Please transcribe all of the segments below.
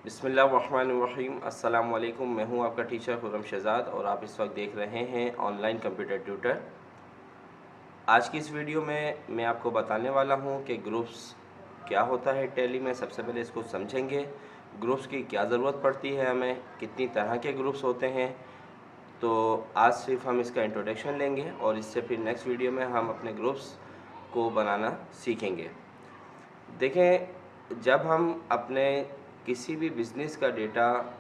बिस्मिल्लाहिर्रहमानिर्रहीम। अस्सलाम वालेकुम। मैं हूं आपका टीचर खुर्रम शहज़ाद और आप इस वक्त देख रहे हैं ऑनलाइन कंप्यूटर ट्यूटर। आज की इस वीडियो में मैं आपको बताने वाला हूं कि ग्रुप्स क्या होता है टैली में। सबसे पहले इसको समझेंगे, ग्रुप्स की क्या ज़रूरत पड़ती है, हमें कितनी तरह के ग्रुप्स होते हैं। तो आज सिर्फ हम इसका इंट्रोडक्शन लेंगे और इससे फिर नेक्स्ट वीडियो में हम अपने ग्रुप्स को बनाना सीखेंगे। देखें, जब हम अपने किसी भी बिज़नेस का डेटा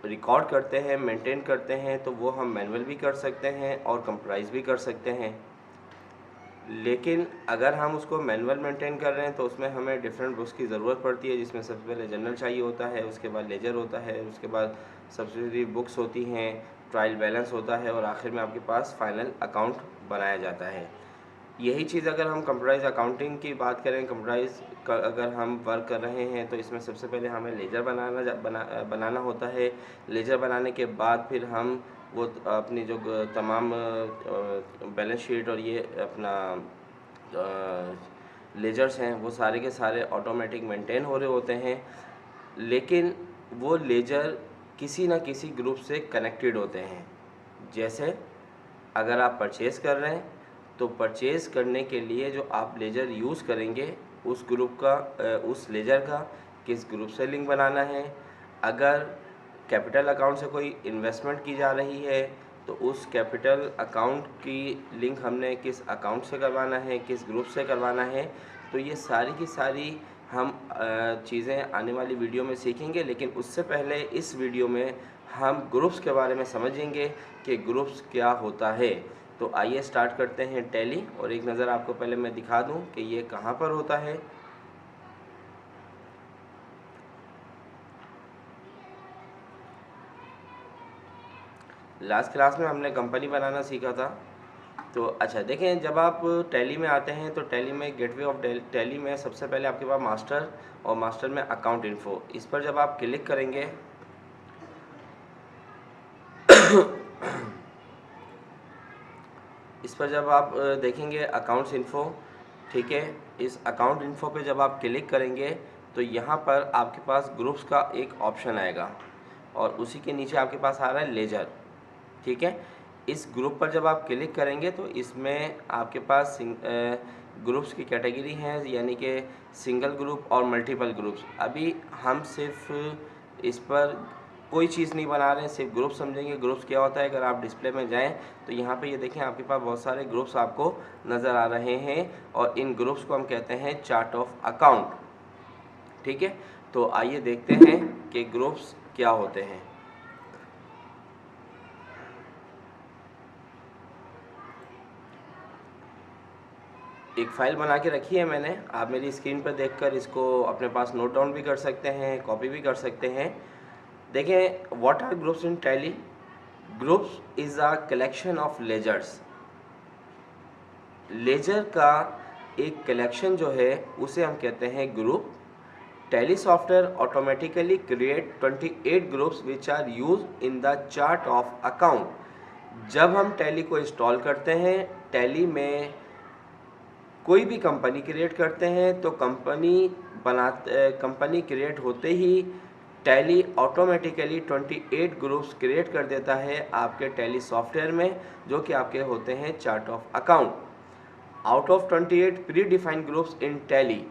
रिकॉर्ड करते हैं, मेंटेन करते हैं, तो वो हम मैनुअल भी कर सकते हैं और कंप्यूटराइज भी कर सकते हैं। लेकिन अगर हम उसको मैनुअल मेंटेन कर रहे हैं तो उसमें हमें डिफरेंट बुक्स की ज़रूरत पड़ती है, जिसमें सबसे पहले जनरल चाहिए होता है, उसके बाद लेजर होता है, उसके बाद सब्सिडरी बुक्स होती हैं, ट्रायल बैलेंस होता है और आखिर में आपके पास फाइनल अकाउंट बनाया जाता है। यही चीज़ अगर हम कंप्यूटराइज अकाउंटिंग की बात करें, कंप्यूटराइज अगर हम वर्क कर रहे हैं तो इसमें सबसे पहले हमें लेजर बनाना होता है। लेजर बनाने के बाद फिर हम वो अपनी जो तमाम बैलेंस शीट और ये अपना लेजर्स हैं वो सारे के सारे ऑटोमेटिक मेंटेन हो रहे होते हैं। लेकिन वो लेजर किसी न किसी ग्रुप से कनेक्टेड होते हैं। जैसे अगर आप परचेज़ कर रहे हैं तो परचेज़ करने के लिए जो आप लेजर यूज़ करेंगे उस ग्रुप का उस लेजर का किस ग्रुप से लिंक बनाना है। अगर कैपिटल अकाउंट से कोई इन्वेस्टमेंट की जा रही है तो उस कैपिटल अकाउंट की लिंक हमने किस अकाउंट से करवाना है, किस ग्रुप से करवाना है। तो ये सारी की सारी हम चीज़ें आने वाली वीडियो में सीखेंगे। लेकिन उससे पहले इस वीडियो में हम ग्रुप्स के बारे में समझेंगे कि ग्रुप्स क्या होता है। तो आइए स्टार्ट करते हैं टैली। और एक नज़र आपको पहले मैं दिखा दूं कि ये कहाँ पर होता है। लास्ट क्लास में हमने कंपनी बनाना सीखा था। तो अच्छा देखें, जब आप टैली में आते हैं तो टैली में गेटवे ऑफ टैली में सबसे पहले आपके पास मास्टर और मास्टर में अकाउंट इन्फो, इस पर जब आप क्लिक करेंगे इस पर जब आप देखेंगे अकाउंट्स इन्फो, ठीक है। इस अकाउंट इन्फो पे जब आप क्लिक करेंगे तो यहाँ पर आपके पास ग्रुप्स का एक ऑप्शन आएगा और उसी के नीचे आपके पास आ रहा है लेजर, ठीक है। इस ग्रुप पर जब आप क्लिक करेंगे तो इसमें आपके पास ग्रुप्स की कैटेगरी हैं, यानी कि सिंगल ग्रुप और मल्टीपल ग्रुप्स। अभी हम सिर्फ इस पर कोई चीज़ नहीं बना रहे हैं, सिर्फ ग्रुप समझेंगे। ग्रुप्स क्या होता है, अगर आप डिस्प्ले में जाएं तो यहाँ पे ये देखें आपके पास बहुत सारे ग्रुप्स आपको नज़र आ रहे हैं और इन ग्रुप्स को हम कहते हैं चार्ट ऑफ अकाउंट, ठीक है। तो आइए देखते हैं कि ग्रुप्स क्या होते हैं। एक फ़ाइल बना के रखी है मैंने, आप मेरी स्क्रीन पर देखकर इसको अपने पास नोट डाउन भी कर सकते हैं, कॉपी भी कर सकते हैं। देखें, what are groups in Tally. Groups is a collection of ledgers. Ledger का एक कलेक्शन जो है उसे हम कहते हैं group. Tally software automatically create 28 groups which are use in the chart of account. जब हम टैली को इंस्टॉल करते हैं, टैली में कोई भी कंपनी क्रिएट करते हैं तो कंपनी क्रिएट होते ही टैली ऑटोमेटिकली 28 ग्रुप्स क्रिएट कर देता है आपके टैली सॉफ्टवेयर में, जो कि आपके होते हैं chart of account. Out of 28 pre defined groups in tally,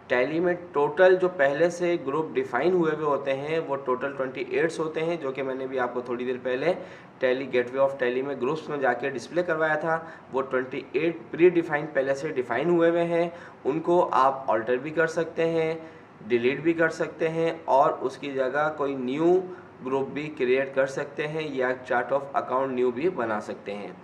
tally में टोटल जो पहले से ग्रुप डिफाइन हुए हुए होते हैं वो टोटल 28 होते हैं, जो कि मैंने भी आपको थोड़ी देर पहले टैली गेटवे ऑफ टैली में ग्रुप्स में जाके डिस्प्ले करवाया था। वो 28 प्री डिफाइंड पहले से डिफाइन हुए हुए हैं, उनको आप ऑल्टर भी कर सकते हैं, डिलीट भी कर सकते हैं और उसकी जगह कोई न्यू ग्रुप भी क्रिएट कर सकते हैं या चार्ट ऑफ अकाउंट न्यू भी बना सकते हैं।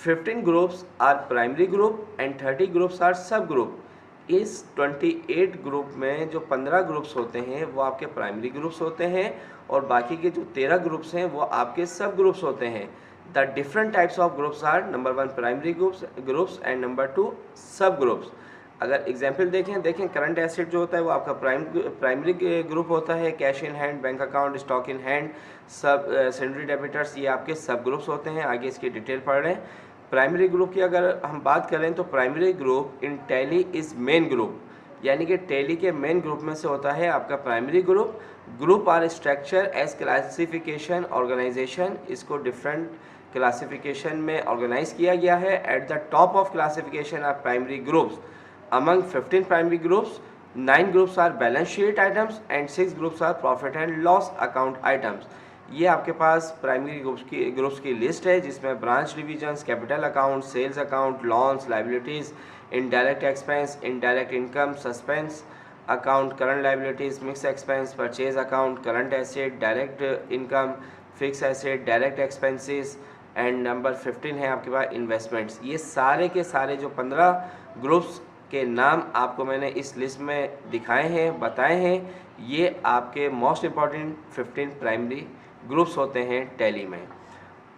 15 groups are primary group and 30 groups are sub group. इस 28 ग्रुप में जो 15 ग्रुप्स होते हैं वो आपके प्राइमरी ग्रुप्स होते हैं और बाकी के जो 13 ग्रुप्स हैं वो आपके सब ग्रुप्स होते हैं। The different types of groups are number 1 primary groups and number 2 sub groups. अगर एग्जाम्पल देखें करंट एसेट जो होता है वो आपका प्राइमरी ग्रुप होता है। Cash in hand, bank account, stock in hand, सब सेंड्री डेबिटर्स, ये आपके सब ग्रुप्स होते हैं। आगे इसकी डिटेल पढ़ रहे हैं। प्राइमरी ग्रुप की अगर हम बात करें तो primary group in tally is main group. यानी कि टैली के मेन ग्रुप में से होता है आपका primary group. Group are structure as classification organisation, इसको डिफरेंट क्लासिफिकेशन में ऑर्गेनाइज किया गया है। At the top of classification are primary groups. Among 15 primary groups 9 groups are balance sheet items and 6 groups are profit and loss account items. ये आपके पास primary groups की list है, जिसमें branch divisions, capital account, sales account, loans, liabilities, indirect expense, indirect income, suspense account, current liabilities, mix expense, purchase account, current asset, direct income, fix asset, direct expenses and number 15 है आपके पास investments. ये सारे के सारे जो 15 groups के नाम आपको मैंने इस लिस्ट में दिखाए हैं, बताए हैं, ये आपके मोस्ट इम्पॉर्टेंट 15 प्राइमरी ग्रुप्स होते हैं टैली में।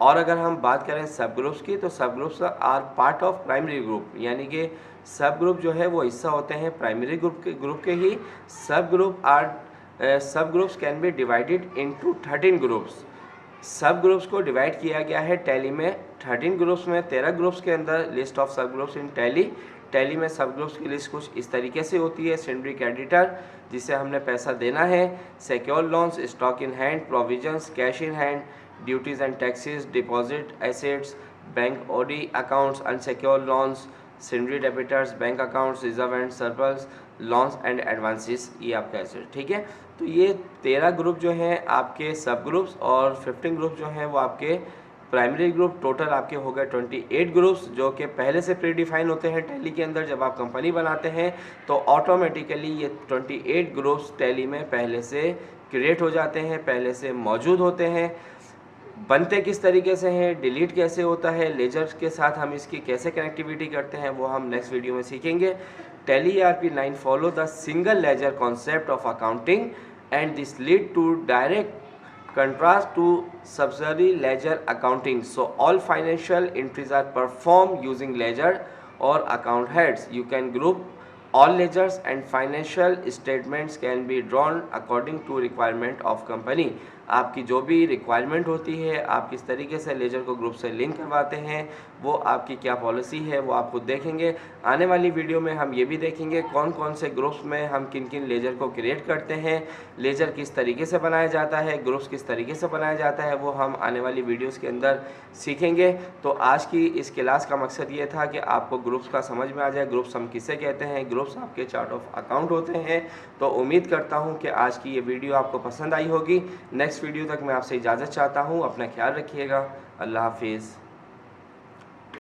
और अगर हम बात करें सब ग्रुप्स की, तो sub groups are part of primary group, यानी कि सब ग्रुप जो है वो हिस्सा होते हैं प्राइमरी ग्रुप के ही। सब groups can be divided into 13 groups. सब ग्रुप्स को डिवाइड किया गया है टैली में 13 ग्रुप्स में। 13 ग्रुप्स के अंदर लिस्ट ऑफ सब ग्रुप्स इन टैली में सब ग्रुप्स की लिस्ट कुछ इस तरीके से होती है। सेंड्री क्रेडिटर, जिसे हमने पैसा देना है, secure loans, stock in hand, provisions, cash in hand, duties and taxes, deposit assets, bank OD accounts, unsecure loans, sundry debtors, bank accounts, reserve and surplus, loans and advances, ये आपका asset. ठीक है, तो ये 13 ग्रुप जो हैं आपके सब ग्रुप्स और 15 ग्रुप जो हैं वो आपके प्राइमरी ग्रुप। टोटल आपके हो गए 28 ग्रुप्स, जो कि पहले से प्री डिफाइन होते हैं टैली के अंदर। जब आप कंपनी बनाते हैं तो ऑटोमेटिकली ये 28 ग्रुप्स टैली में पहले से क्रिएट हो जाते हैं, पहले से मौजूद होते हैं। बनते किस तरीके से हैं, डिलीट कैसे होता है, लेजर के साथ हम इसकी कैसे कनेक्टिविटी करते हैं, वो हम नेक्स्ट वीडियो में सीखेंगे। Tally ERP 9 follow the single ledger concept of accounting and this lead to direct contrast to subsidiary ledger accounting. So all financial entries are performed using ledger or account heads. You can group all ledgers and financial statements can be drawn according to requirement of company. आपकी जो भी requirement होती है, आप किस तरीके से laser को ग्रुप से लिंक करवाते हैं, वो आपकी क्या पॉलिसी है, वो आप खुद देखेंगे। आने वाली वीडियो में हम ये भी देखेंगे कौन कौन से ग्रुप्स में हम किन किन लेजर को क्रिएट करते हैं, लेजर किस तरीके से बनाया जाता है, ग्रुप्स किस तरीके से बनाया जाता है, वो हम आने वाली वीडियोज़ के अंदर सीखेंगे। तो आज की इस क्लास का मकसद ये था कि आपको ग्रुप्स का समझ में आ जाए, ग्रुप्स हम किसे कहते हैं, ग्रुप्स आपके चार्ट ऑफ अकाउंट होते हैं। तो उम्मीद करता हूँ कि आज की ये वीडियो आपको पसंद आई होगी। नेक्स्ट वीडियो तक मैं आपसे इजाज़त चाहता हूँ। अपना ख्याल रखिएगा। अल्लाह हाफिज़।